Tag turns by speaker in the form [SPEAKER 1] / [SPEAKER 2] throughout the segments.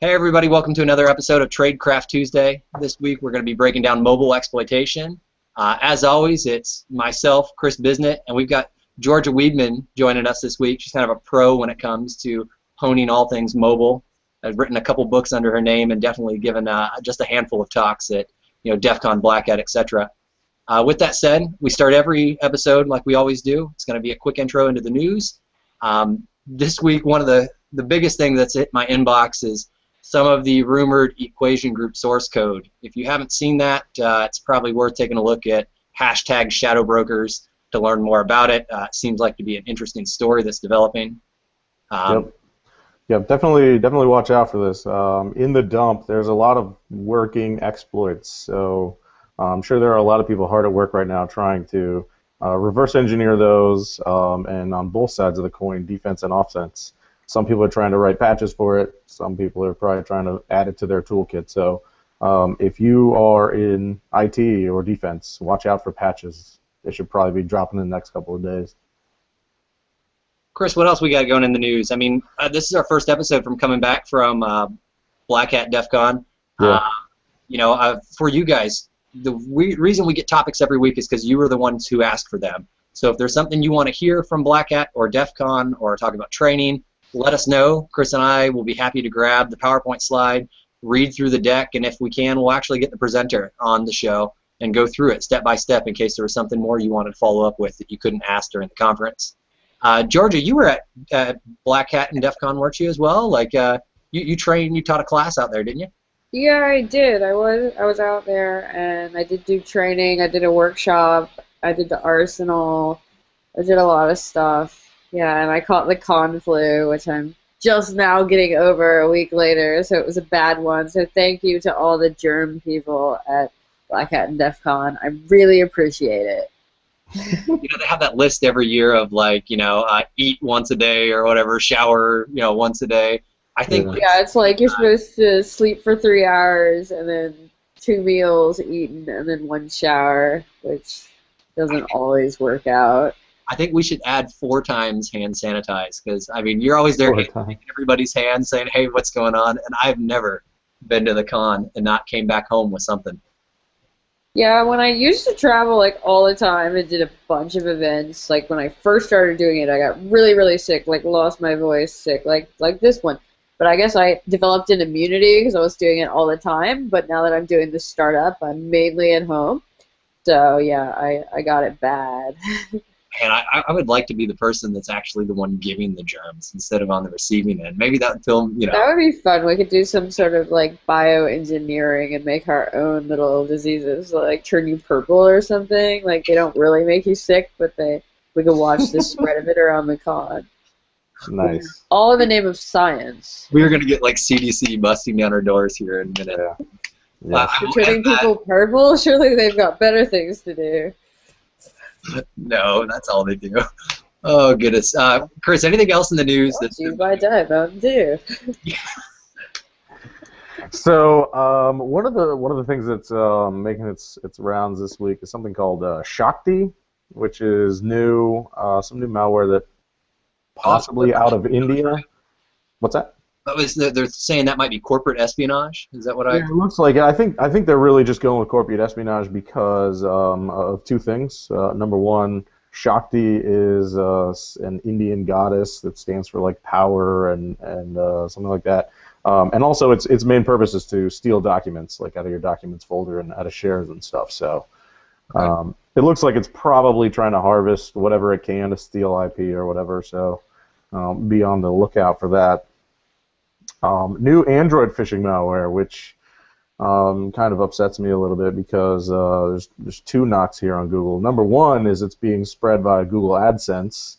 [SPEAKER 1] Hey everybody, welcome to another episode of Tradecraft Tuesday. This week we're going to be breaking down mobile exploitation. As always, it's myself, Chris Bisnett, and we've got Georgia Weidman joining us this week. She's kind of a pro when it comes to honing all things mobile. I've written a couple books under her name and definitely given just a handful of talks at DEF CON, Black Hat, etc. With that said, we start every episode like we always do. It's going to be a quick intro into the news. This week, one of the biggest things that's hit my inbox is some of the rumored equation group source code. If you haven't seen that, it's probably worth taking a look at hashtag shadow brokers to learn more about it. It seems like to be an interesting story that's developing.
[SPEAKER 2] Yep, definitely watch out for this. In the dump, there's a lot of working exploits, so I'm sure there are a lot of people hard at work right now trying to reverse engineer those, and on both sides of the coin, defense and offense. Some people are trying to write patches for it. Some people are probably trying to add it to their toolkit. So if you are in IT or defense, watch out for patches. They should probably be dropping in the next couple of days.
[SPEAKER 1] Chris, what else we got going in the news? I mean, this is our first episode from coming back from Black Hat DEF CON.
[SPEAKER 2] Yeah.
[SPEAKER 1] For you guys, the reason we get topics every week is because you are the ones who asked for them. So if there's something you want to hear from Black Hat or DEF CON or talk about training, let us know. Chris and I will be happy to grab the PowerPoint slide, read through the deck, and if we can, we'll actually get the presenter on the show and go through it step by step in case there was something more you wanted to follow up with that you couldn't ask during the conference. Georgia, you were at Black Hat and DEF CON, weren't you, as well? Like, you trained, you taught a class out there, didn't you?
[SPEAKER 3] Yeah, I did. I was out there, and I did do training. I did a workshop. I did the arsenal. I did a lot of stuff. Yeah, and I caught the con flu, which I'm just now getting over a week later, so it was a bad one. So thank you to all the germ people at Black Hat and DEF CON. I really appreciate it.
[SPEAKER 1] They have that list every year of like, eat once a day or whatever, shower, once a day. I think.
[SPEAKER 3] Yeah, it's like you're supposed to sleep for 3 hours and then 2 meals eaten and then 1 shower, which doesn't always work out.
[SPEAKER 1] I think we should add 4 times hand sanitize because, I mean, you're always there taking everybody's hands saying, hey, what's going on? And I've never been to the con and not came back home with something.
[SPEAKER 3] Yeah, when I used to travel like all the time and did a bunch of events, like when I first started doing it, I got really, really sick, like lost my voice, sick, like this one. But I guess I developed an immunity because I was doing it all the time. But now that I'm doing the startup, I'm mainly at home. So yeah, I got it bad.
[SPEAKER 1] And I would like to be the person that's actually the one giving the germs instead of on the receiving end. Maybe that film,
[SPEAKER 3] That would be fun. We could do some sort of like bioengineering and make our own little diseases, like turn you purple or something. Like they don't really make you sick, but we could watch the spread of it around the con.
[SPEAKER 2] Nice.
[SPEAKER 3] All in the name of science.
[SPEAKER 1] We are going to get like CDC busting down our doors here in a minute.
[SPEAKER 2] Yeah.
[SPEAKER 3] Turning people purple? Surely they've got better things to do.
[SPEAKER 1] No, that's all they do. Oh goodness, Chris. Anything else in the news?
[SPEAKER 3] That's you by Diet Mountain Dew.
[SPEAKER 2] So one of the things that's making its rounds this week is something called Shakti, which is new, some new malware that possibly out of India. What's that?
[SPEAKER 1] They're saying that might be corporate espionage. Is that what I?
[SPEAKER 2] Yeah, it looks like it. I think they're really just going with corporate espionage because of 2 things. Number one, Shakti is an Indian goddess that stands for like power and something like that. And also, its main purpose is to steal documents, like out of your documents folder and out of shares and stuff. So it looks like it's probably trying to harvest whatever it can to steal IP or whatever. So be on the lookout for that. New Android phishing malware, which kind of upsets me a little bit because there's 2 knocks here on Google. Number one is it's being spread by Google AdSense,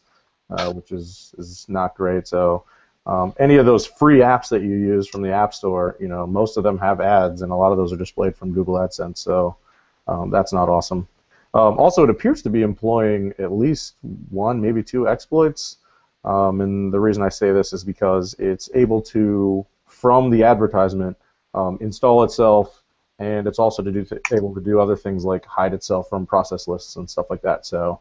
[SPEAKER 2] which is not great. So any of those free apps that you use from the App Store, most of them have ads, and a lot of those are displayed from Google AdSense. So that's not awesome. Also, it appears to be employing at least 1, maybe 2 exploits. And the reason I say this is because it's able to, from the advertisement, install itself, and it's also able to do other things like hide itself from process lists and stuff like that. So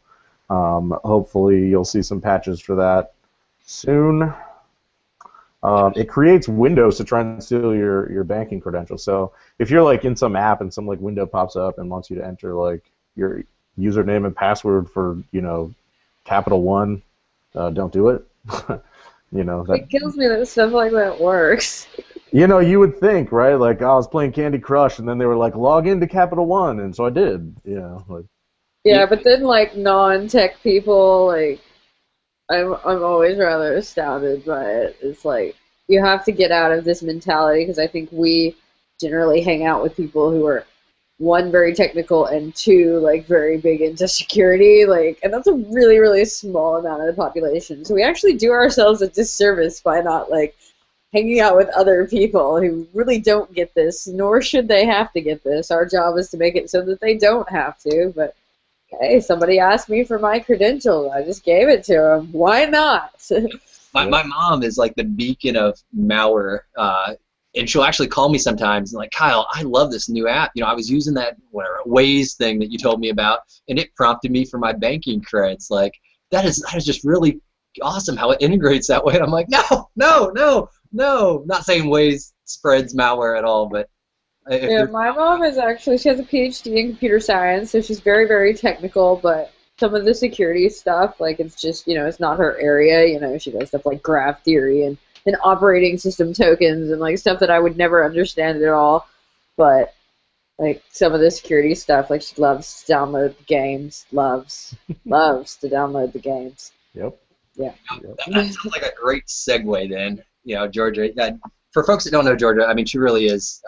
[SPEAKER 2] hopefully you'll see some patches for that soon. It creates windows to try and steal your banking credentials. So if you're like in some app and some like window pops up and wants you to enter like your username and password for Capital One, don't do it.
[SPEAKER 3] It kills me that stuff like that works.
[SPEAKER 2] You would think, right? Like I was playing Candy Crush and then they were like log into Capital One, and so I did. Like.
[SPEAKER 3] Yeah, but then like non-tech people, like I'm always rather astounded by it. It's like you have to get out of this mentality because I think we generally hang out with people who are one, very technical, and two, like very big into security, like, and that's a really, really small amount of the population. So we actually do ourselves a disservice by not like hanging out with other people who really don't get this, nor should they have to get this. Our job is to make it so that they don't have to. But hey, somebody asked me for my credentials. I just gave it to them. Why not?
[SPEAKER 1] My mom is like the beacon of malware, and she'll actually call me sometimes and like, Kyle, I love this new app. I was using that Waze thing that you told me about, and it prompted me for my banking credits. Like that is just really awesome how it integrates that way. And I'm like, no, not saying Waze spreads malware at all, but
[SPEAKER 3] yeah, my mom is actually, she has a PhD in computer science, so she's very, very technical, but some of the security stuff, like, it's just, it's not her area. She does stuff like graph theory and operating system tokens and, like, stuff that I would never understand at all. But, like, some of the security stuff, like, she loves to download the games, loves to download the games.
[SPEAKER 2] Yep.
[SPEAKER 3] Yeah.
[SPEAKER 1] That sounds like a great segue then, Georgia. For folks that don't know Georgia, I mean, she really is,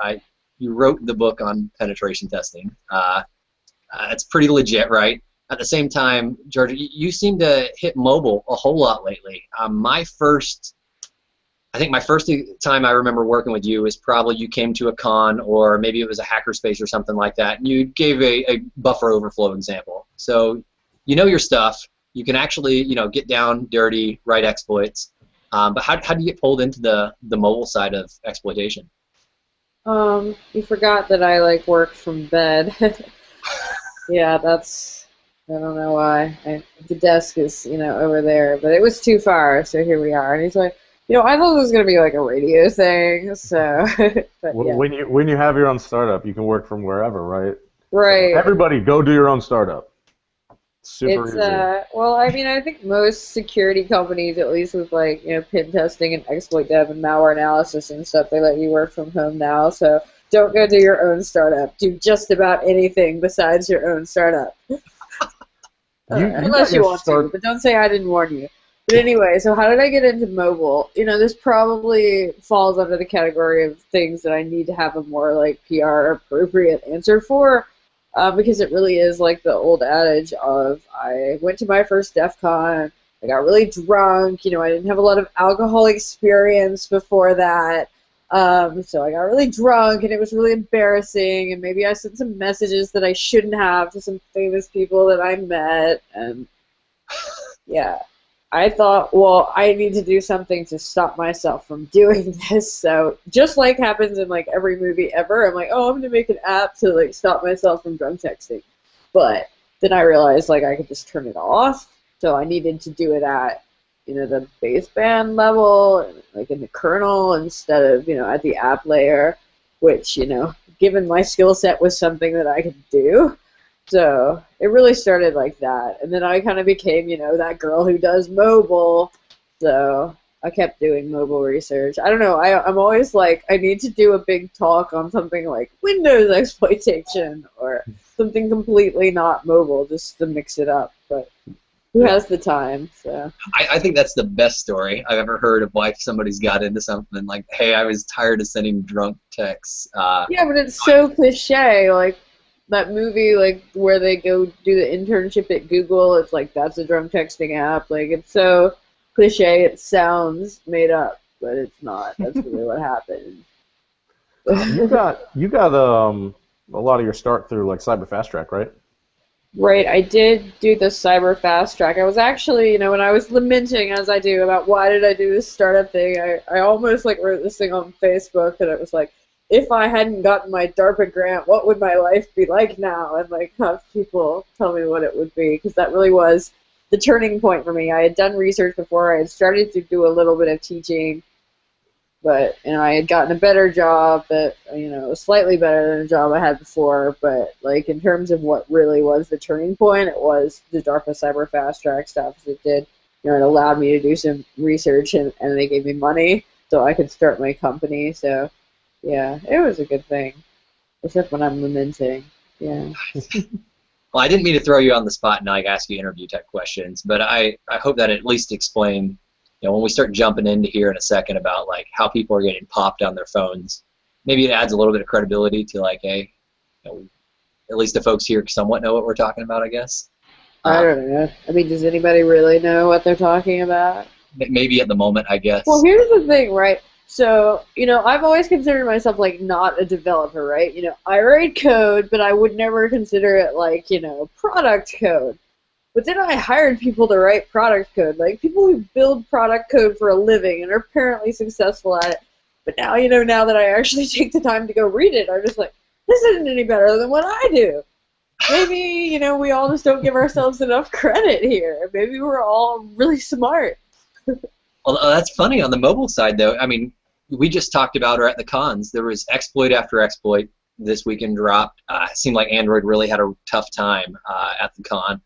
[SPEAKER 1] you wrote the book on penetration testing. It's pretty legit, right? At the same time, Georgia, you seem to hit mobile a whole lot lately. My first time I remember working with you was probably you came to a con, or maybe it was a hackerspace or something like that, and you gave a buffer overflow example. So you know your stuff. You can actually get down dirty, write exploits. But how do you get pulled into the mobile side of exploitation?
[SPEAKER 3] You forgot that I like work from bed. Yeah, I don't know why. The desk is, over there, but it was too far, so here we are. And he's like, I thought it was gonna be like a radio thing, so. But yeah.
[SPEAKER 2] When you have your own startup, you can work from wherever, right?
[SPEAKER 3] Right.
[SPEAKER 2] So everybody, go do your own startup. Super easy.
[SPEAKER 3] Well, I mean, I think most security companies, at least with like, pen testing and exploit dev and malware analysis and stuff, they let you work from home now. So don't go do your own startup. Do just about anything besides your own startup. Unless you want to, but don't say I didn't warn you. But anyway, so how did I get into mobile? This probably falls under the category of things that I need to have a more like PR appropriate answer for. Because it really is like the old adage of I went to my first DEF CON, I got really drunk, I didn't have a lot of alcohol experience before that, so I got really drunk and it was really embarrassing, and maybe I sent some messages that I shouldn't have to some famous people that I met, and yeah. I thought, well, I need to do something to stop myself from doing this. So just like happens in like every movie ever, I'm like, oh, I'm gonna make an app to like stop myself from drunk texting. But then I realized like I could just turn it off. So I needed to do it at the baseband level, like in the kernel instead of at the app layer, which given my skill set was something that I could do. So it really started like that, and then I kind of became, that girl who does mobile. So I kept doing mobile research. I don't know. I'm always like, I need to do a big talk on something like Windows exploitation or something completely not mobile, just to mix it up. But who has the time? So
[SPEAKER 1] I think that's the best story I've ever heard of why somebody's got into something like, hey, I was tired of sending drunk texts.
[SPEAKER 3] Yeah, but it's so cliche, like. That movie, like, where they go do the internship at Google, it's like, that's a drunk texting app. Like, it's so cliche, it sounds made up, but it's not. That's really what happened.
[SPEAKER 2] You got a lot of your start through, like, Cyber Fast Track, right?
[SPEAKER 3] Right, I did do the Cyber Fast Track. I was actually, when I was lamenting, as I do, about why did I do this startup thing, I almost, like, wrote this thing on Facebook, and it was like, if I hadn't gotten my DARPA grant, what would my life be like now? And like have people tell me what it would be, because that really was the turning point for me. I had done research before. I had started to do a little bit of teaching, but I had gotten a better job that was slightly better than the job I had before. But like in terms of what really was the turning point, it was the DARPA Cyber Fast Track stuff. It did, it allowed me to do some research, and they gave me money so I could start my company. So yeah, it was a good thing, except when I'm lamenting. Yeah.
[SPEAKER 1] Well, I didn't mean to throw you on the spot and like ask you interview type questions, but I hope that at least explain, when we start jumping into here in a second about like how people are getting popped on their phones, maybe it adds a little bit of credibility to like, hey, at least the folks here somewhat know what we're talking about, I guess.
[SPEAKER 3] I don't know. I mean, does anybody really know what they're talking about?
[SPEAKER 1] Maybe at the moment, I guess.
[SPEAKER 3] Well, here's the thing, right? So, I've always considered myself, like, not a developer, right? I write code, but I would never consider it, like, product code. But then I hired people to write product code, like people who build product code for a living and are apparently successful at it. But now, now that I actually take the time to go read it, I'm just like, this isn't any better than what I do. Maybe, we all just don't give ourselves enough credit here. Maybe we're all really smart.
[SPEAKER 1] Well, that's funny on the mobile side, though. I mean, we just talked about, or at the cons, there was exploit after exploit this weekend dropped. It seemed like Android really had a tough time at the con.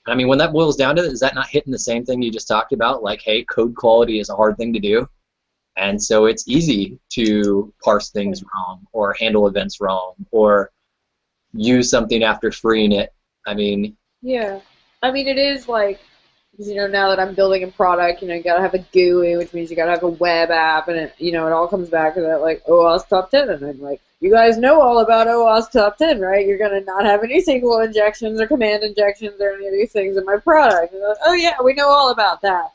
[SPEAKER 1] I mean, when that boils down to it, is that not hitting the same thing you just talked about? Like, hey, code quality is a hard thing to do, and so it's easy to parse things wrong or handle events wrong or use something after freeing it. I mean...
[SPEAKER 3] Yeah. I mean, it is like, now that I'm building a product, you gotta have a GUI, which means you gotta have a web app, and it all comes back to that, like, OWASP top 10, and I'm like, you guys know all about OWASP top 10, right? You're gonna not have any SQL injections or command injections or any of these things in my product. And like, oh yeah, we know all about that.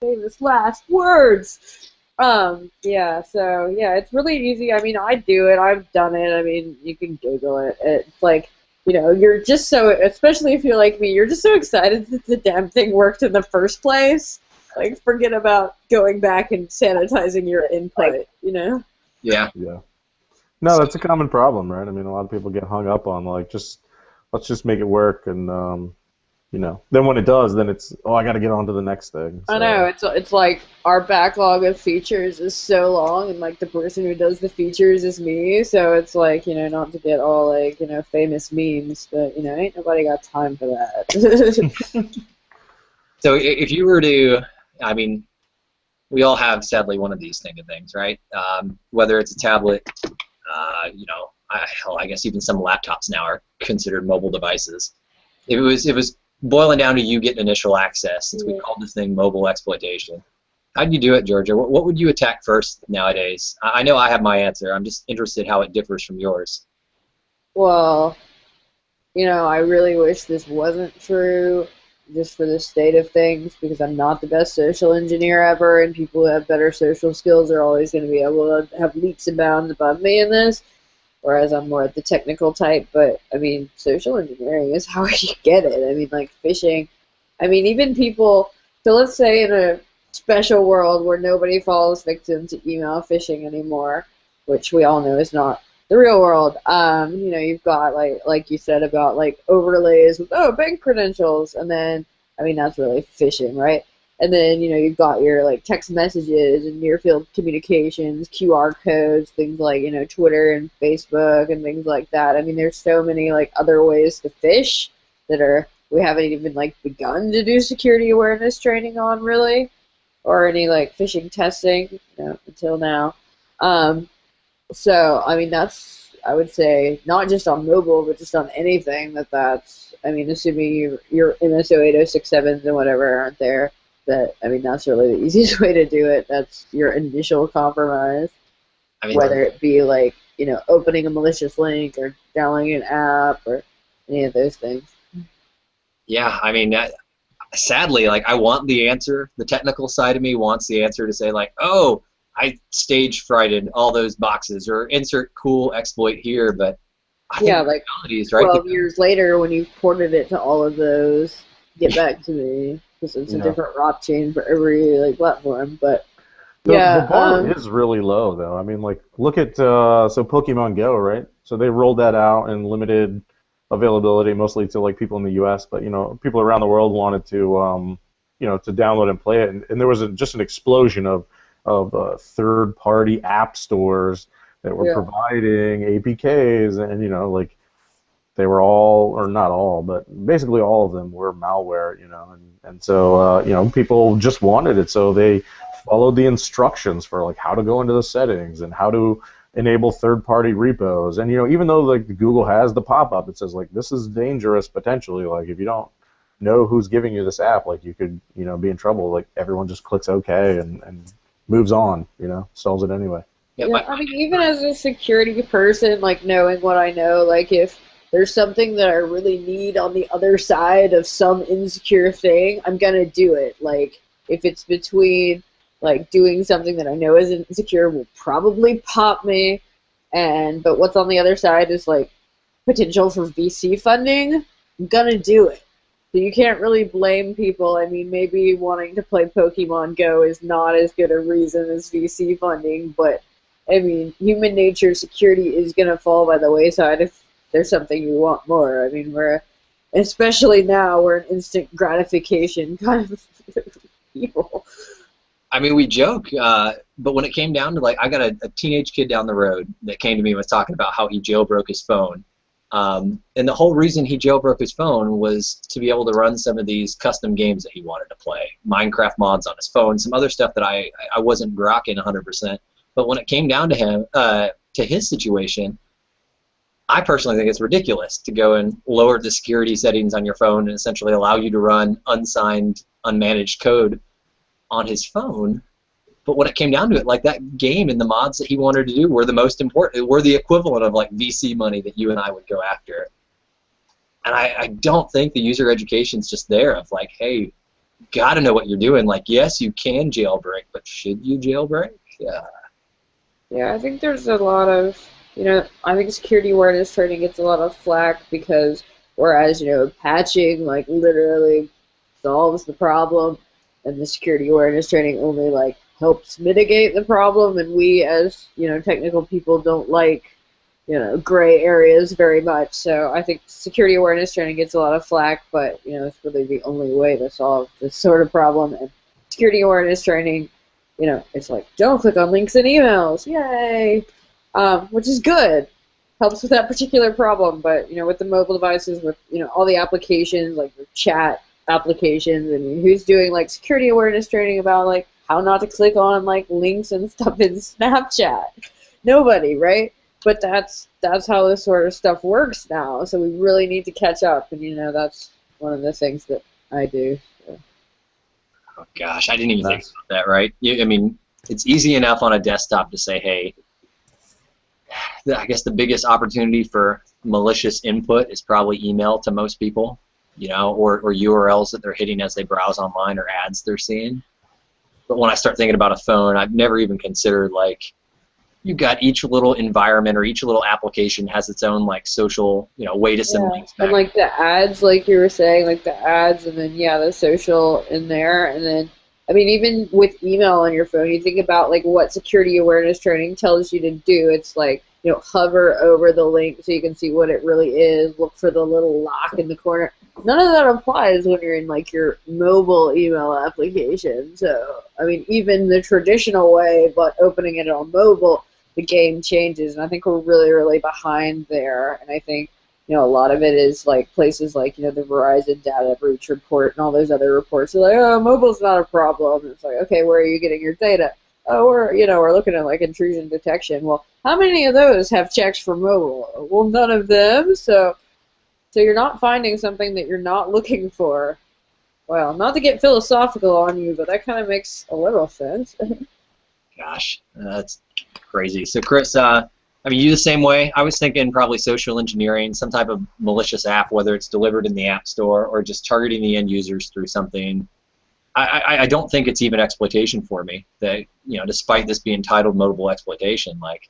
[SPEAKER 3] Famous last words. Yeah, so, yeah, it's really easy. I mean, I do it. I've done it. I mean, you can Google it. It's like, you're just so, especially if you're like me, you're just so excited that the damn thing worked in the first place. Like, forget about going back and sanitizing your input,
[SPEAKER 1] Yeah.
[SPEAKER 2] Yeah. No, that's a common problem, right? I mean, a lot of people get hung up on, like, let's just make it work, and, then when it does, then it's, I got to get on to the next thing. So.
[SPEAKER 3] I know, it's like our backlog of features is so long, and, like, the person who does the features is me, so it's like, not to get all, like, famous memes, but, ain't nobody got time for that.
[SPEAKER 1] So if you were to, I mean, we all have, sadly, one of these things, right? Whether it's a tablet, I guess even some laptops now are considered mobile devices. If it was boiling down to you getting initial access, since we called this thing mobile exploitation, how'd you do it, Georgia? What would you attack first nowadays? I know I have my answer. I'm just interested how it differs from yours.
[SPEAKER 3] Well, I really wish this wasn't true, just for the state of things, because I'm not the best social engineer ever, and people who have better social skills are always going to be able to have leaps and bounds above me in this, whereas I'm more the technical type. But, I mean, social engineering is how you get it. I mean, like, phishing. I mean, even people, so let's say in a special world where nobody falls victim to email phishing anymore, which we all know is not the real world. You've got, like you said, about, like, overlays with, bank credentials, and then, I mean, that's really phishing, right? And then, you've got your, like, text messages and near-field communications, QR codes, things like, Twitter and Facebook and things like that. I mean, there's so many, like, other ways to phish that we haven't even, like, begun to do security awareness training on, really, or any, like, phishing testing, until now. So, I mean, that's, I would say, not just on mobile, but just on anything that's, I mean, assuming your MSO 8067s and whatever aren't there, I mean, that's really the easiest way to do it. That's your initial compromise. I mean, whether it be, like, opening a malicious link or downloading an app or any of those things.
[SPEAKER 1] Yeah, I mean, sadly, like, I want the answer. The technical side of me wants the answer to say, like, I stage frighted all those boxes, or insert cool exploit here, but I think
[SPEAKER 3] like,
[SPEAKER 1] is, right?
[SPEAKER 3] 12 years later, when you've ported it to all of those, get back to me, because it's a different ROP chain for every, like, platform, but
[SPEAKER 2] the bar is really low, though. I mean, like, look at, so Pokemon Go, right? So they rolled that out in limited availability, mostly to, like, people in the U.S., but, people around the world wanted to, to download and play it, and there was just an explosion of of third-party app stores that were providing APKs, and like they were all, or not all, but basically all of them were malware, and so people just wanted it, so they followed the instructions for like how to go into the settings and how to enable third-party repos, and even though like Google has the pop-up that says like this is dangerous potentially, like if you don't know who's giving you this app, like you could be in trouble. Like everyone just clicks OK and moves on, solves it anyway.
[SPEAKER 3] Yeah, I mean, even as a security person, like knowing what I know, like if there's something that I really need on the other side of some insecure thing, I'm gonna do it. Like if it's between like doing something that I know is insecure will probably pop me, but what's on the other side is like potential for VC funding, I'm gonna do it. So you can't really blame people. I mean, maybe wanting to play Pokemon Go is not as good a reason as VC funding, but I mean, human nature, security is going to fall by the wayside if there's something you want more. I mean, especially now, we're an instant gratification kind of people.
[SPEAKER 1] I mean, we joke, but when it came down to, like, I got a teenage kid down the road that came to me and was talking about how he jailbroke his phone. And the whole reason he jailbroke his phone was to be able to run some of these custom games that he wanted to play. Minecraft mods on his phone, some other stuff that I wasn't grokking 100%. But when it came down to him, to his situation, I personally think it's ridiculous to go and lower the security settings on your phone and essentially allow you to run unsigned, unmanaged code on his phone. But when it came down to it, like that game and the mods that he wanted to do were the most important, were the equivalent of like VC money that you and I would go after. And I don't think the user education's just there of like, hey, gotta know what you're doing. Like, yes, you can jailbreak, but should you jailbreak? Yeah.
[SPEAKER 3] Yeah, I think there's a lot of, I think security awareness training gets a lot of flack because whereas, patching like literally solves the problem and the security awareness training only like helps mitigate the problem, and we as, technical people don't like, gray areas very much. So I think security awareness training gets a lot of flack, but, it's really the only way to solve this sort of problem. And security awareness training, it's like, don't click on links in emails, yay, which is good, helps with that particular problem. But, with the mobile devices, with, all the applications, like the chat applications, and who's doing, like, security awareness training about, like, how not to click on, like, links and stuff in Snapchat? Nobody, right? But that's how this sort of stuff works now, so we really need to catch up, and, that's one of the things that I do. So.
[SPEAKER 1] Oh gosh, I didn't even think about that, right? I mean, it's easy enough on a desktop to say, hey, I guess the biggest opportunity for malicious input is probably email to most people, or URLs that they're hitting as they browse online or ads they're seeing. But when I start thinking about a phone, I've never even considered, like, you've got each little environment or each little application has its own, like, social, way to send links back.
[SPEAKER 3] And, like, the ads, like you were saying, like, the ads, and then, the social in there, and then, I mean, even with email on your phone, you think about, like, what security awareness training tells you to do. It's, like, hover over the link so you can see what it really is, look for the little lock in the corner. None of that applies when you're in, like, your mobile email application. So, I mean, even the traditional way, but opening it on mobile, the game changes, and I think we're really, really behind there. And I think, a lot of it is like places like, the Verizon data breach report and all those other reports are like, oh, mobile's not a problem. And it's like, okay, where are you getting your data? Oh, we're looking at like intrusion detection. Well, how many of those have checks for mobile? Well, none of them. So you're not finding something that you're not looking for. Well, not to get philosophical on you, but that kind of makes a little sense.
[SPEAKER 1] Gosh, that's crazy. So, Chris, I mean, you the same way? I was thinking probably social engineering, some type of malicious app, whether it's delivered in the App Store or just targeting the end users through something. I don't think it's even exploitation for me. That, despite this being titled mobile exploitation, like,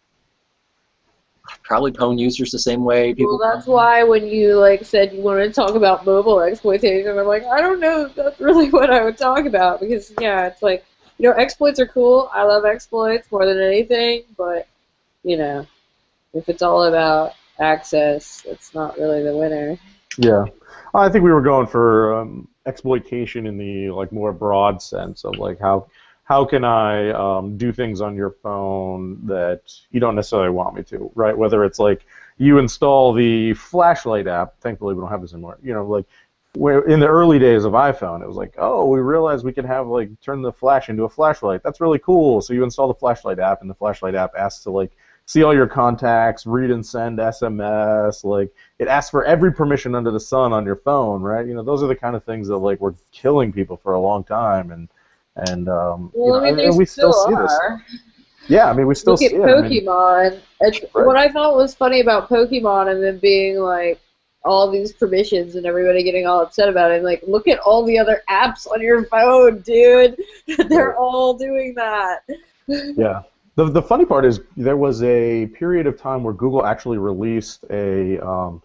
[SPEAKER 1] probably pwn users the same way. People.
[SPEAKER 3] Well, that's why when you said you wanted to talk about mobile exploitation, I'm like, I don't know if that's really what I would talk about, because it's like, exploits are cool. I love exploits more than anything, but if it's all about access, it's not really the winner.
[SPEAKER 2] Yeah, I think we were going for exploitation in the more broad sense of how how can I do things on your phone that you don't necessarily want me to, right? Whether it's like you install the flashlight app. Thankfully, we don't have this anymore. You know, like where in the early days of iPhone, it was like, oh, we realized we could have like turn the flash into a flashlight. That's really cool. So you install the flashlight app, and the flashlight app asks to like see all your contacts, read and send SMS. Like it asks for every permission under the sun on your phone, right? You know, those are the kind of things that like were killing people for a long time, and
[SPEAKER 3] Well,
[SPEAKER 2] you know,
[SPEAKER 3] I mean, they
[SPEAKER 2] and we still
[SPEAKER 3] still
[SPEAKER 2] see this.
[SPEAKER 3] are.
[SPEAKER 2] Yeah, I mean, we still
[SPEAKER 3] Look at
[SPEAKER 2] see it. I mean,
[SPEAKER 3] Pokemon.
[SPEAKER 2] right.
[SPEAKER 3] What I thought was funny about Pokemon and them being like all these permissions and everybody getting all upset about it. Like, look at all the other apps on your phone, dude. They're
[SPEAKER 2] Right.
[SPEAKER 3] all doing that.
[SPEAKER 2] Yeah. The funny part is there was a period of time where Google actually released an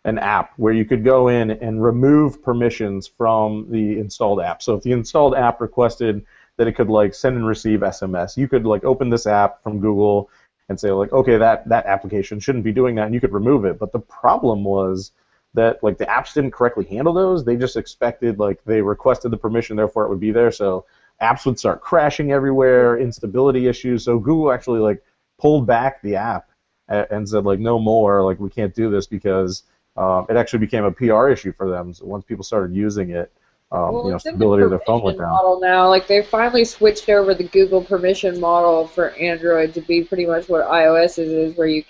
[SPEAKER 2] app where you could go in and remove permissions from the installed app. So if the installed app requested that it could like send and receive SMS, you could like open this app from Google and say like, okay, that application shouldn't be doing that, and you could remove it. But the problem was that like the apps didn't correctly handle those. They just expected like they requested the permission, therefore it would be there. So apps would start crashing everywhere, instability issues. So Google actually like pulled back the app and said like no more, like we can't do this because it actually became a PR issue for them. So once people started using it,
[SPEAKER 3] Well,
[SPEAKER 2] you know,
[SPEAKER 3] it's in the
[SPEAKER 2] stability of their phone went
[SPEAKER 3] permission
[SPEAKER 2] down.
[SPEAKER 3] model now. Like, they finally switched over the Google permission model for Android to be pretty much what iOS is, where you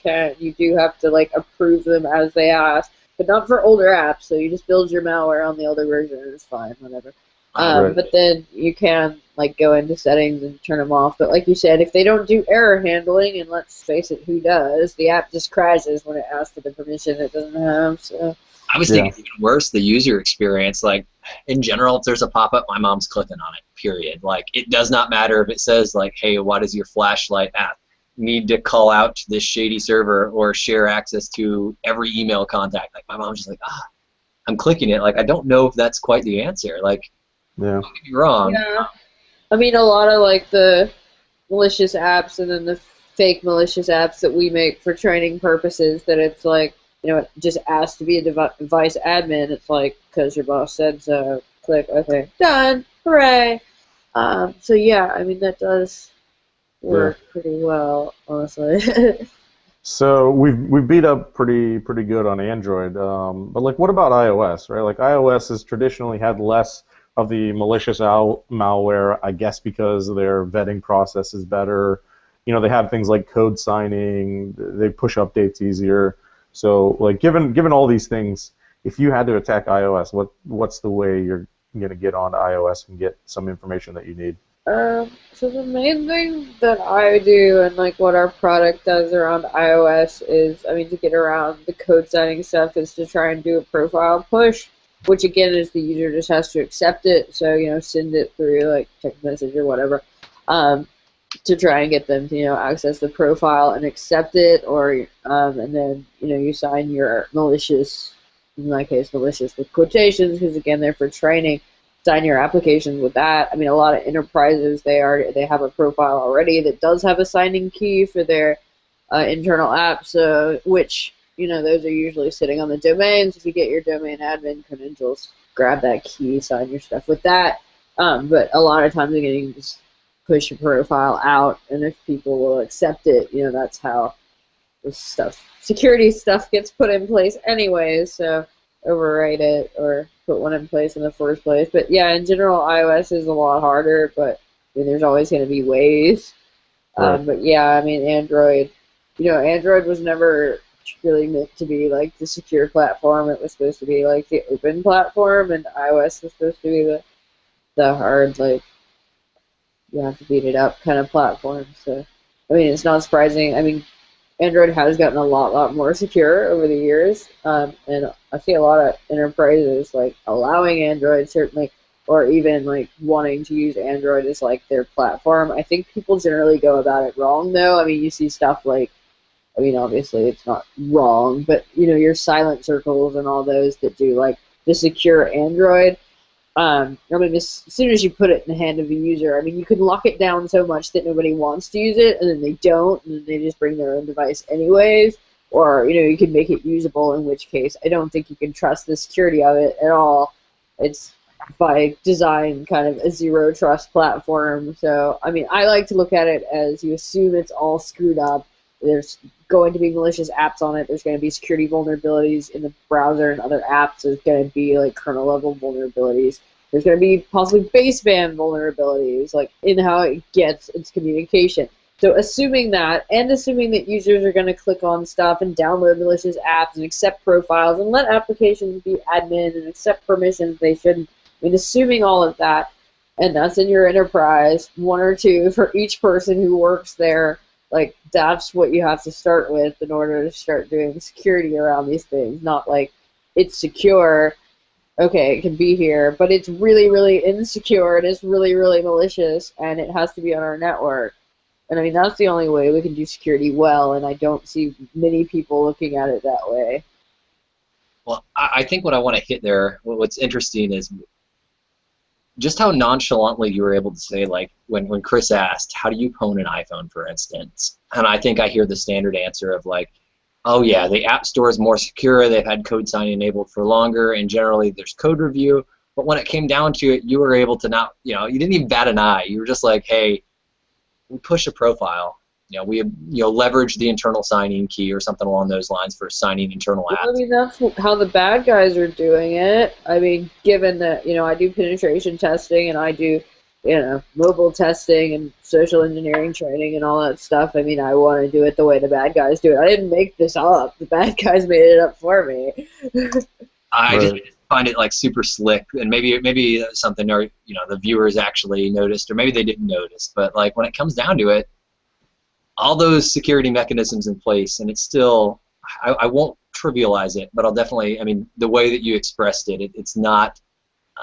[SPEAKER 3] do have to, like, approve them as they ask, but not for older apps, so you just build your malware on the older version, and it's fine, whatever.
[SPEAKER 2] Right.
[SPEAKER 3] But then you can, like, go into settings and turn them off. But like you said, if they don't do error handling, and let's face it, who does, the app just crashes when it asks for the permission it doesn't have, so...
[SPEAKER 1] I was thinking even worse, the user experience. Like, in general, if there's a pop-up, my mom's clicking on it, period. Like, it does not matter if it says, like, hey, what is your flashlight app? Need to call out to this shady server or share access to every email contact. Like, my mom's just like, I'm clicking it. Like, I don't know if that's quite the answer. Like,
[SPEAKER 2] Yeah.
[SPEAKER 1] don't get me wrong.
[SPEAKER 3] Yeah. I mean, a lot of, like, the malicious apps and then the fake malicious apps that we make for training purposes, that it's like, you know, it just asks to be a device admin. It's like, because your boss said so. Click, okay, done, hooray. So yeah, I mean, that does work pretty well, honestly.
[SPEAKER 2] So we've beat up pretty good on Android, but like what about iOS, right? Like iOS has traditionally had less of the malicious malware, I guess because their vetting process is better. You know, they have things like code signing, they push updates easier. So like given all these things, if you had to attack iOS, what's the way you're gonna get onto iOS and get some information that you need?
[SPEAKER 3] So the main thing that I do and like what our product does around iOS is, I mean, to get around the code signing stuff is to try and do a profile push, which again is the user just has to accept it. So, you know, send it through like text message or whatever, to try and get them to, you know, access the profile and accept it, or and then, you know, you sign your malicious, in my case, malicious with quotations, because again, they're for training. Sign your applications with that. I mean, a lot of enterprises, they have a profile already that does have a signing key for their internal apps, which, you know, those are usually sitting on the domains. If you get your domain admin credentials, grab that key, sign your stuff with that. But a lot of times, again, you can just push your profile out, and if people will accept it, you know, that's how this stuff, security stuff, gets put in place anyways. So overwrite it or put one in place in the first place. But yeah, in general, iOS is a lot harder, but I mean, there's always going to be ways.
[SPEAKER 2] Right.
[SPEAKER 3] But yeah, I mean, Android, you know, Android was never really meant to be like the secure platform. It was supposed to be like the open platform, and iOS was supposed to be the hard, like, you have to beat it up kind of platform. So, I mean, it's not surprising. I mean, Android has gotten a lot more secure over the years, and I see a lot of enterprises like allowing Android, certainly, or even like wanting to use Android as like their platform. I think people generally go about it wrong, though. I mean, you see stuff like, I mean, obviously it's not wrong, but you know, your silent circles and all those that do like the secure Android. I mean, as soon as you put it in the hand of a user, I mean, you can lock it down so much that nobody wants to use it, and then they don't, and then they just bring their own device anyways. Or, you know, you can make it usable, in which case I don't think you can trust the security of it at all. It's by design kind of a zero trust platform. So, I mean, I like to look at it as you assume it's all screwed up. There's going to be malicious apps on it. There's going to be security vulnerabilities in the browser and other apps. There's going to be like kernel level vulnerabilities. There's going to be possibly baseband vulnerabilities, like in how it gets its communication. So assuming that, and assuming that users are going to click on stuff and download malicious apps and accept profiles and let applications be admin and accept permissions they shouldn't, I mean, assuming all of that, and that's in your enterprise, one or two for each person who works there, like that's what you have to start with in order to start doing security around these things. Not like it's secure, okay, it can be here, but it's really, really insecure, and it's really, really malicious, and it has to be on our network. And I mean, that's the only way we can do security well, and I don't see many people looking at it that way.
[SPEAKER 1] Well, I think what I want to hit there, what's interesting is just how nonchalantly you were able to say, like, when Chris asked, how do you pwn an iPhone, for instance? And I think I hear the standard answer of, like, oh, yeah, the App Store is more secure, they've had code sign enabled for longer, and generally there's code review. But when it came down to it, you were able to not, you know, you didn't even bat an eye. You were just like, hey, we push a profile. You know, we leverage the internal sign-in key or something along those lines for signing internal apps.
[SPEAKER 3] Well, I mean, that's how the bad guys are doing it. I mean, given that, you know, I do penetration testing and I do, you know, mobile testing and social engineering training and all that stuff. I mean, I want to do it the way the bad guys do it. I didn't make this up. The bad guys made it up for me.
[SPEAKER 1] I just find it like super slick, and maybe something, or you know, the viewers actually noticed, or maybe they didn't notice. But like when it comes down to it, all those security mechanisms in place, and it's still, I won't trivialize it, but I'll definitely, I mean, the way that you expressed it, it's not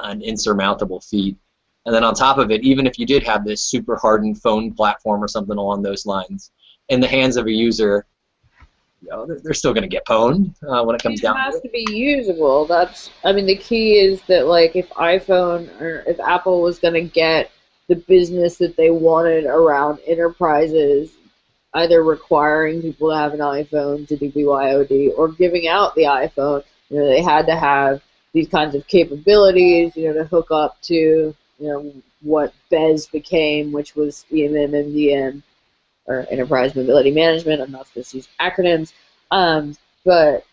[SPEAKER 1] an insurmountable feat. And then on top of it, even if you did have this super hardened phone platform or something along those lines, in the hands of a user, you know, they're still going to get pwned when it comes down to it.
[SPEAKER 3] It has to be usable. That's, I mean, the key is that, like, if iPhone or if Apple was going to get the business that they wanted around enterprises, either requiring people to have an iPhone to do BYOD or giving out the iPhone, you know, they had to have these kinds of capabilities, you know, to hook up to, you know, what BES became, which was EMM, MDM, or Enterprise Mobility Management. I'm not supposed to use acronyms, but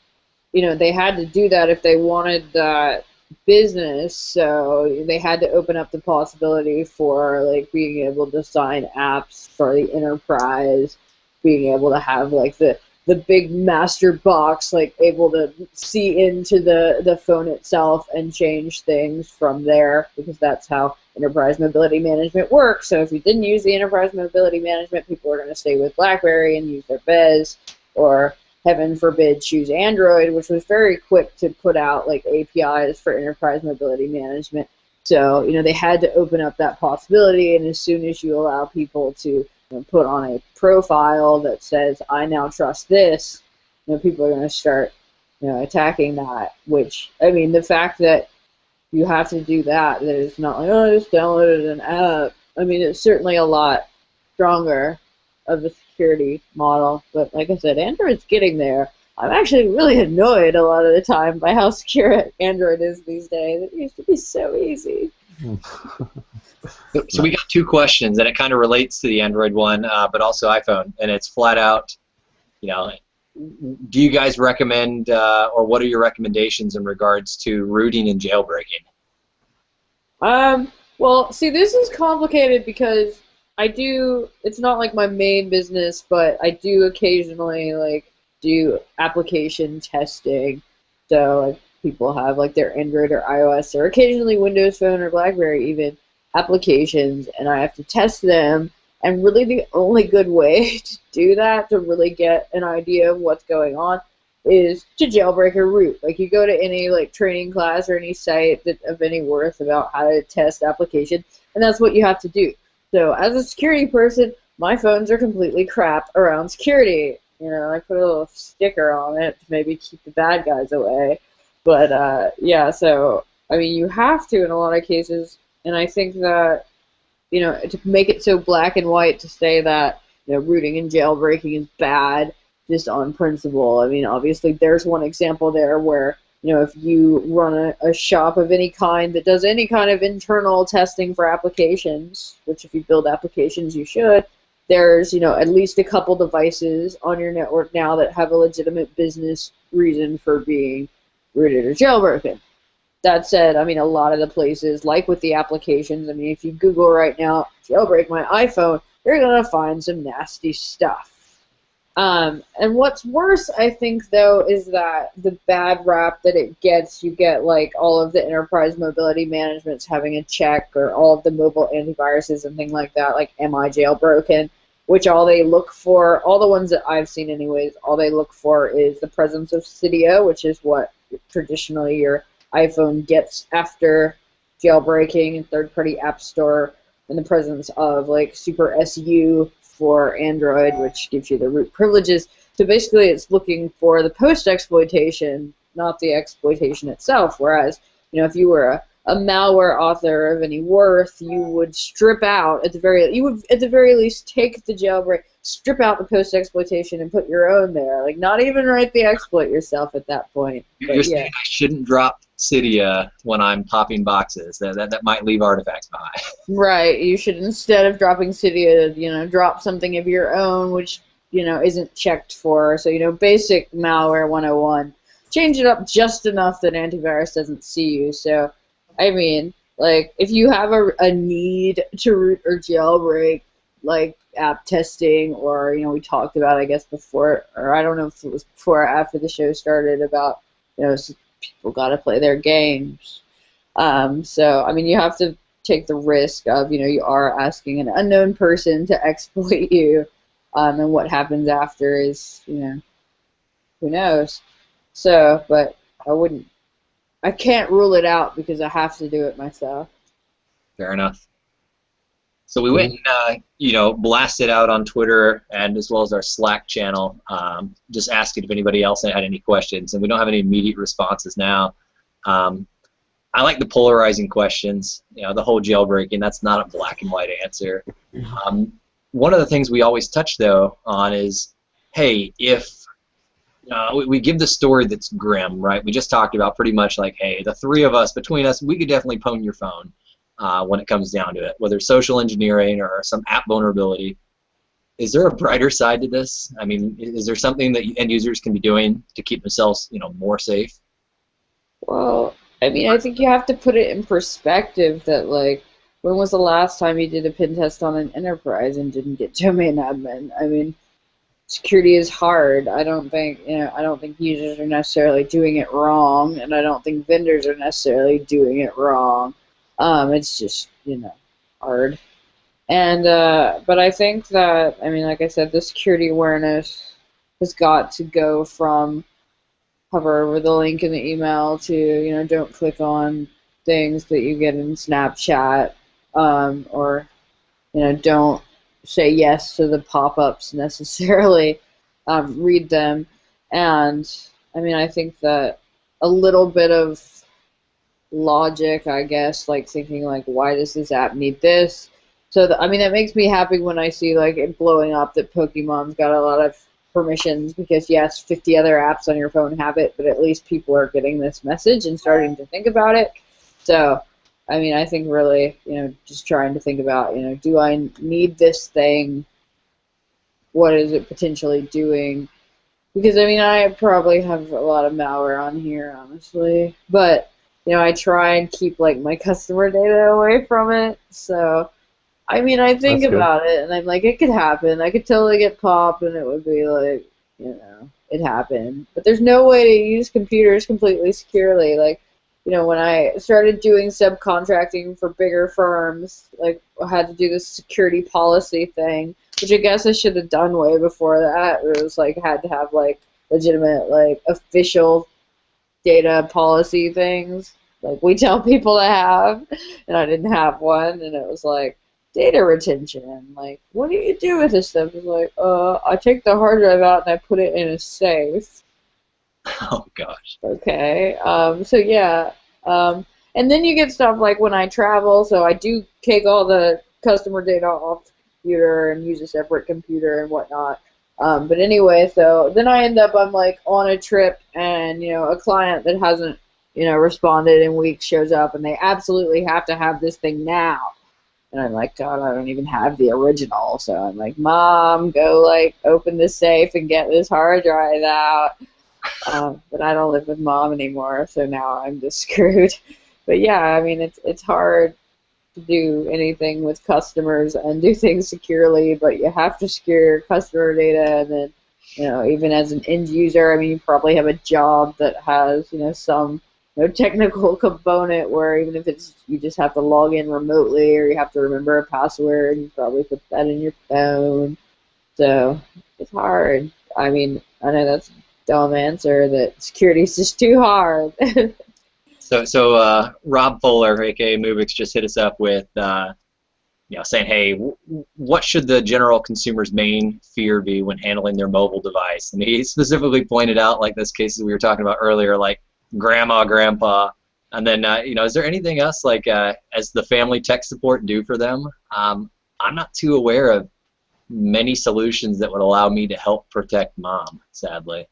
[SPEAKER 3] you know, they had to do that if they wanted that business. So they had to open up the possibility for like being able to sign apps for the enterprise, being able to have like the big master box, like able to see into the phone itself and change things from there, because that's how Enterprise Mobility Management works. So if you didn't use the Enterprise Mobility Management, people are going to stay with BlackBerry and use their BES, or heaven forbid choose Android, which was very quick to put out like APIs for Enterprise Mobility Management. So, you know, they had to open up that possibility, and as soon as you allow people to put on a profile that says, I now trust this, you know, people are going to start, you know, attacking that, which, I mean, the fact that you have to do that it's not like, oh, I just downloaded an app. I mean, it's certainly a lot stronger of a security model, but like I said, Android's getting there. I'm actually really annoyed a lot of the time by how secure Android is these days. It used to be so easy.
[SPEAKER 1] So we got two questions, and it kind of relates to the Android one, but also iPhone, and it's flat out, you know, do you guys recommend, or what are your recommendations in regards to rooting and jailbreaking?
[SPEAKER 3] Well, see, this is complicated because I do, it's not like my main business, but I do occasionally, like, do application testing. So, like, people have, like, their Android or iOS, or occasionally Windows Phone or BlackBerry even, applications, and I have to test them. And really the only good way to do that, to really get an idea of what's going on, is to jailbreak a root. Like, you go to any like training class or any site that of any worth about how to test applications, and that's what you have to do. So as a security person, my phones are completely crap around security. You know, I put a little sticker on it to maybe keep the bad guys away. But yeah, so I mean, you have to in a lot of cases, and I think that, you know, to make it so black and white to say that, you know, rooting and jailbreaking is bad just on principle. I mean, obviously there's one example there where if you run a shop of any kind that does any kind of internal testing for applications, which if you build applications, you should, there's, at least a couple devices on your network now that have a legitimate business reason for being rooted or jailbroken. That said, a lot of the places, like with the applications, if you Google right now, jailbreak my iPhone, you're going to find some nasty stuff. And what's worse, I think, though, is that the bad rap that it gets, you get like all of the enterprise mobility managements having a check, or all of the mobile antiviruses and things like that, like am I jailbroken, which all they look for, all the ones that I've seen anyways, all they look for is the presence of Cydia, which is what traditionally your iPhone gets after jailbreaking and third-party app store, and the presence of like Super SU for Android, which gives you the root privileges. So basically it's looking for the post-exploitation, not the exploitation itself, whereas, if you were a malware author of any worth, you would strip out, at the very least take the jailbreak, strip out the post-exploitation and put your own there. Like, not even write the exploit yourself at that point.
[SPEAKER 1] You're saying I shouldn't drop Cydia when I'm popping boxes. That might leave artifacts behind.
[SPEAKER 3] Right. You should, instead of dropping Cydia, drop something of your own, which, isn't checked for. So, basic malware 101. Change it up just enough that antivirus doesn't see you. So, like, if you have a need to root or jailbreak, like app testing, or, we talked about, I guess, before, or I don't know if it was before or after the show started, about, people got to play their games. So, you have to take the risk of, you are asking an unknown person to exploit you, and what happens after is, who knows. So, but I can't rule it out because I have to do it myself.
[SPEAKER 1] Fair enough. So we went and, blasted out on Twitter and as well as our Slack channel, just asking if anybody else had any questions, and we don't have any immediate responses now. I like the polarizing questions, the whole jailbreaking. That's not a black and white answer. One of the things we always touch, though, on is, hey, if we give the story that's grim, right? We just talked about pretty much like, hey, the three of us, between us, we could definitely pwn your phone. When it comes down to it, whether it's social engineering or some app vulnerability. Is there a brighter side to this? Is there something that end users can be doing to keep themselves, more safe?
[SPEAKER 3] Well, I think you have to put it in perspective that, like, when was the last time you did a pen test on an enterprise and didn't get domain admin? Security is hard. I don't think users are necessarily doing it wrong, and I don't think vendors are necessarily doing it wrong. It's just, hard. And, but I think that, like I said, the security awareness has got to go from hover over the link in the email to, don't click on things that you get in Snapchat, or, don't say yes to the pop-ups necessarily, read them. And, I think that a little bit of logic, I guess, like thinking like, why does this app need this? So that makes me happy when I see like it blowing up that Pokemon's got a lot of permissions, because yes, 50 other apps on your phone have it, but at least people are getting this message and starting to think about it. So I think really, just trying to think about, do I need this thing? What is it potentially doing? Because I probably have a lot of malware on here, honestly, but I try and keep like my customer data away from it. So, I think about it, and I'm like, it could happen. I could totally get popped, and it would be like, it happened. But there's no way to use computers completely securely. Like, when I started doing subcontracting for bigger firms, like, I had to do this security policy thing, which I guess I should have done way before that. It was like, I had to have like legitimate, like, official data policy things like we tell people to have, and I didn't have one, and it was like, data retention, like, what do you do with this stuff? It's like, I take the hard drive out and I put it in a safe.
[SPEAKER 1] Oh gosh.
[SPEAKER 3] Okay. So yeah. And then you get stuff like when I travel, so I do take all the customer data off the computer and use a separate computer and whatnot. But anyway, so then I end up, I'm like on a trip, and a client that hasn't responded in weeks shows up, and they absolutely have to have this thing now. And I'm like, God, I don't even have the original. So I'm like, Mom, go like open the safe and get this hard drive out. But I don't live with Mom anymore, so now I'm just screwed. But yeah, I mean, it's hard to do anything with customers and do things securely, but you have to secure your customer data. And then, even as an end user, I mean, you probably have a job that has, some technical component where even if it's you just have to log in remotely or you have to remember a password, you probably put that in your phone. So it's hard. I mean, I know that's a dumb answer that security is just too hard.
[SPEAKER 1] So Rob Fuller, aka Movix, just hit us up with saying, hey, what should the general consumer's main fear be when handling their mobile device? And he specifically pointed out, like those cases we were talking about earlier, like grandma, grandpa, and then is there anything else like as the family tech support do for them? I'm not too aware of many solutions that would allow me to help protect Mom, sadly.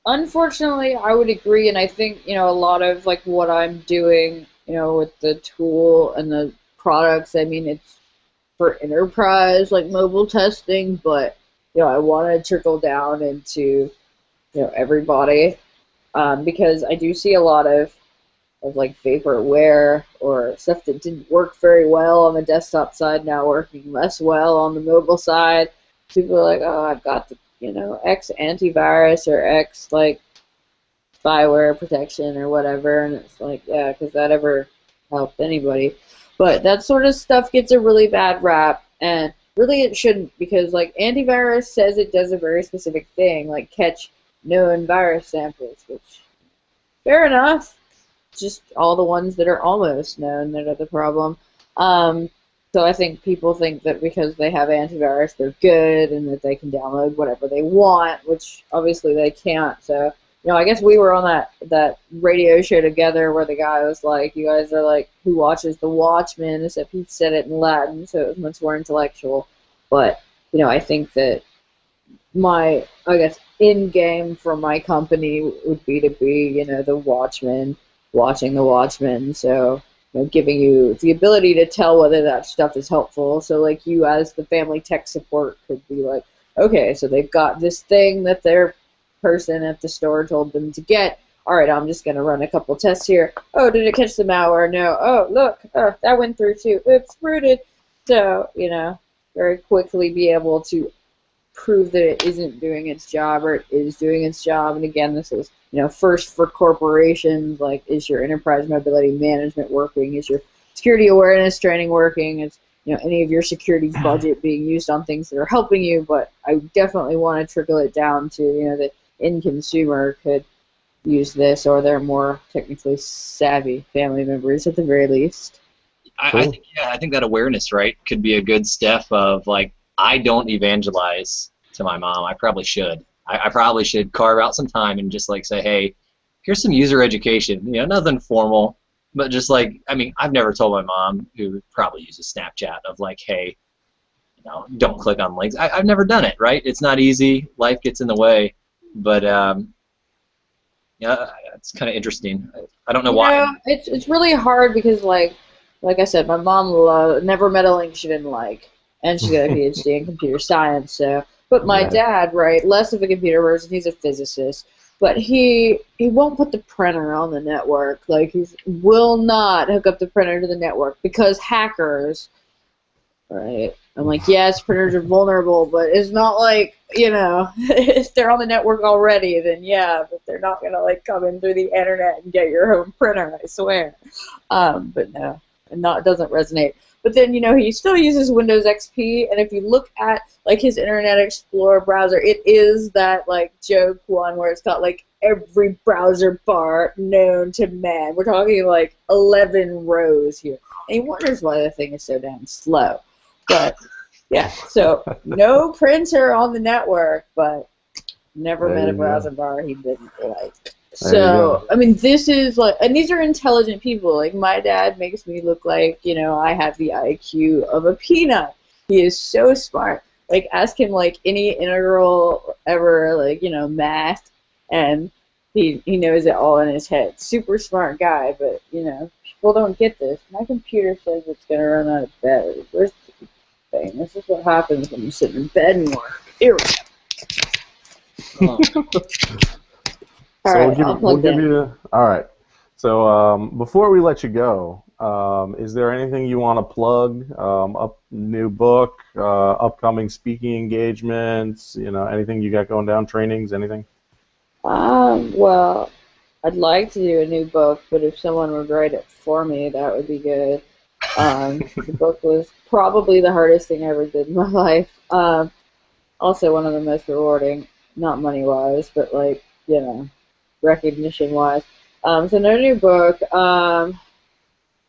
[SPEAKER 3] Unfortunately, I would agree, and I think a lot of like what I'm doing, with the tool and the products. I mean, it's for enterprise like mobile testing, but I want to trickle down into everybody. Because I do see a lot of like vaporware or stuff that didn't work very well on the desktop side now working less well on the mobile side. People are like, oh, I've got the X antivirus or X like spyware protection or whatever, and it's like, yeah, because that ever helped anybody. But that sort of stuff gets a really bad rap, and really it shouldn't, because like antivirus says it does a very specific thing, like catch known virus samples, which fair enough. Just all the ones that are almost known that are the problem. So I think people think that because they have antivirus, they're good and that they can download whatever they want, which obviously they can't. So I guess we were on that radio show together where the guy was like, "You guys are like who watches The Watchmen," except he said it in Latin, so it was much more intellectual. But I think that my, I guess, end game for my company would be to be, the Watchmen, watching The Watchmen. So, giving you the ability to tell whether that stuff is helpful. So, like, you as the family tech support could be like, okay, so they've got this thing that their person at the store told them to get. All right, I'm just going to run a couple tests here. Oh, did it catch the malware? No. Oh, look, that went through too. Oops, rooted. So, very quickly be able to prove that it isn't doing its job or it is doing its job. And again, this is, first for corporations, like, is your enterprise mobility management working? Is your security awareness training working? Is, any of your security budget being used on things that are helping you? But I definitely want to trickle it down to, the end consumer could use this, or their more technically savvy family members at the very least.
[SPEAKER 1] I think that awareness, right, could be a good step of, like, I don't evangelize to my mom. I probably should. I probably should carve out some time and just like say, hey, here's some user education. Nothing formal, but just like, I mean, I've never told my mom, who probably uses Snapchat, of like, hey, don't click on links. I've never done it, right? It's not easy. Life gets in the way. But it's kind of interesting. I don't know why.
[SPEAKER 3] It's really hard because like I said, my mom never met a link she didn't like. And she's got a PhD in computer science, so. But my dad, right, less of a computer person, he's a physicist, but he won't put the printer on the network. Like, he will not hook up the printer to the network because hackers, right? I'm like, yes, printers are vulnerable, but it's not like, if they're on the network already, then yeah, but they're not going to, like, come in through the internet and get your home printer, I swear. But no, it doesn't resonate. But then, he still uses Windows XP, and if you look at, like, his Internet Explorer browser, it is that, like, joke one where it's got, like, every browser bar known to man. We're talking, like, 11 rows here. And he wonders why the thing is so damn slow. But, yeah, so no printer on the network, but never met a browser bar he didn't like. So, I mean, this is like, and these are intelligent people. Like, my dad makes me look like, I have the IQ of a peanut. He is so smart. like ask him like any integral ever, like, math, and he knows it all in his head. Super smart guy, but people don't get this. My computer says it's gonna run out of battery. Where's the thing? This is what happens when you sit in bed and work. Here we go. All right,
[SPEAKER 2] we'll give you. All right. So before we let you go, is there anything you want to plug? New book, upcoming speaking engagements, anything you got going down, trainings, anything?
[SPEAKER 3] Well, I'd like to do a new book, but if someone would write it for me, that would be good. The book was probably the hardest thing I ever did in my life. Also one of the most rewarding, not money-wise, but like, recognition-wise. So no new book.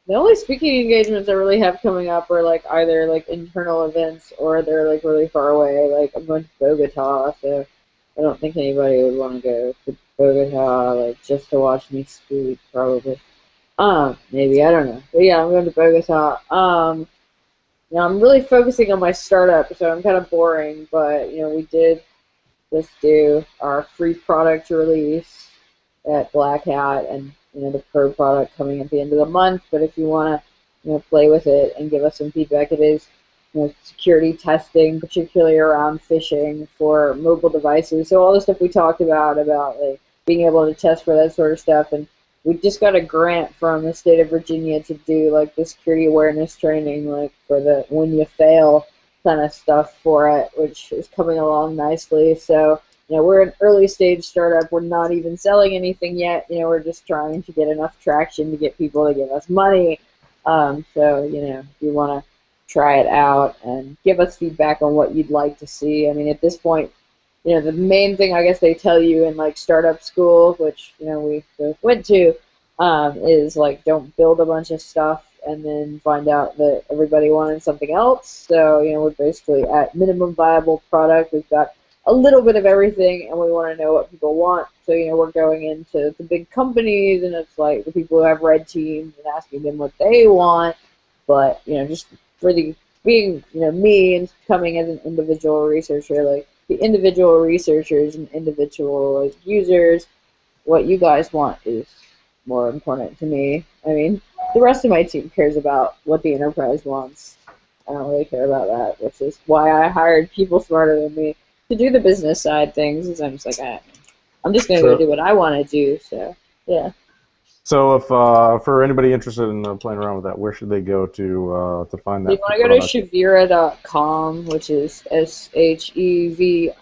[SPEAKER 3] The only speaking engagements I really have coming up are like either like internal events or they're like really far away. Like I'm going to Bogota, so I don't think anybody would want to go to Bogota like just to watch me speak, probably. Maybe, I don't know. But yeah, I'm going to Bogota. I'm really focusing on my startup, so I'm kind of boring, but we did just do our free product release at Black Hat, and the pro product coming at the end of the month. But if you want to play with it and give us some feedback, it is security testing, particularly around phishing for mobile devices. So all the stuff we talked about like being able to test for that sort of stuff. And we just got a grant from the state of Virginia to do like the security awareness training, like for the when you fail kind of stuff for it, which is coming along nicely. So we're an early stage startup. We're not even selling anything yet. We're just trying to get enough traction to get people to give us money. So if you want to try it out and give us feedback on what you'd like to see. I mean, at this point, the main thing I guess they tell you in like startup school, which we both went to, is like don't build a bunch of stuff and then find out that everybody wanted something else. So we're basically at minimum viable product. We've got a little bit of everything, and we want to know what people want. So we're going into the big companies, and it's like the people who have red teams and asking them what they want. But just for being me and coming as an individual researcher, like the individual researchers and individual like users, what you guys want is more important to me. I mean, the rest of my team cares about what the enterprise wants. I don't really care about that, which is why I hired people smarter than me to do the business side things. Is I'm just like, I'm just gonna go do what I want to do. So yeah.
[SPEAKER 2] So if for anybody interested in playing around with that, where should they go to find that?
[SPEAKER 3] You want to go to Shavira.com, which is SHEVIRAH,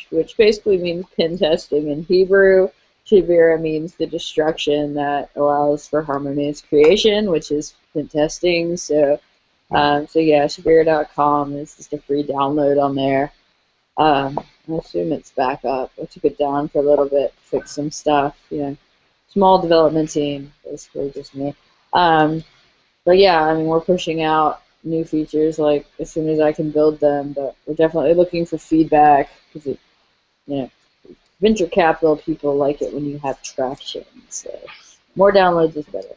[SPEAKER 3] which basically means pin testing in Hebrew. Shavira means the destruction that allows for harmonious creation, which is pin testing. So yeah, Shavira.com is just a free download on there. I assume it's back up. I took it down for a little bit, fixed some stuff. Small development team, basically just me. But yeah, I mean, we're pushing out new features like as soon as I can build them. But we're definitely looking for feedback because venture capital people like it when you have traction. So more downloads is better.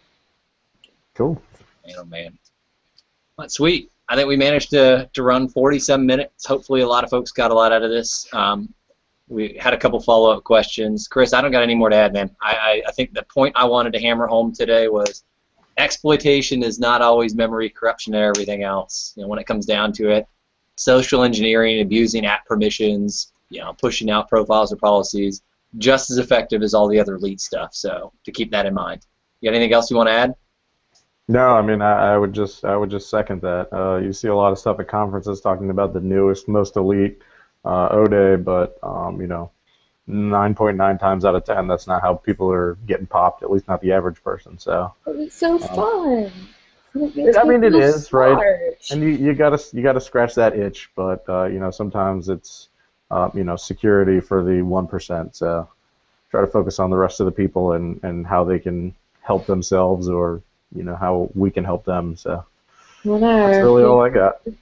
[SPEAKER 2] Cool.
[SPEAKER 1] Man, oh man. Well, sweet. I think we managed to run 40-some minutes. Hopefully a lot of folks got a lot out of this. We had a couple follow-up questions. Chris, I don't got any more to add, man. I think the point I wanted to hammer home today was exploitation is not always memory corruption and everything else. When it comes down to it, social engineering, abusing app permissions, pushing out profiles or policies, just as effective as all the other lead stuff. So to keep that in mind. You got anything else you want to add?
[SPEAKER 2] No, I mean I would just second that. You see a lot of stuff at conferences talking about the newest, most elite ODay, but 9.9 times out of 10, that's not how people are getting popped. At least not the average person. So
[SPEAKER 3] it's so fun.
[SPEAKER 2] I mean, it is right, and you gotta scratch that itch. But sometimes it's security for the 1%. So try to focus on the rest of the people and how they can help themselves, or how we can help them. So that's really all I got.
[SPEAKER 1] All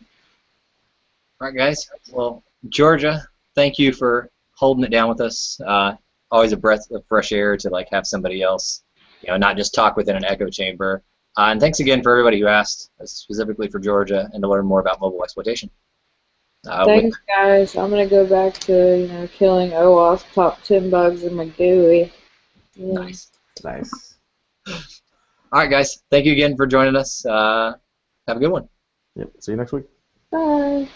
[SPEAKER 1] right, guys. Well, Georgia, thank you for holding it down with us. Always a breath of fresh air to have somebody else, not just talk within an echo chamber. And thanks again for everybody who asked, specifically for Georgia, and to learn more about mobile exploitation.
[SPEAKER 3] Thanks, guys. I'm gonna go back to killing OAuth top 10 bugs in my GUI. Yeah.
[SPEAKER 1] Nice.
[SPEAKER 2] Nice.
[SPEAKER 1] All right, guys. Thank you again for joining us. Have a good one.
[SPEAKER 2] Yep. See you next week.
[SPEAKER 3] Bye.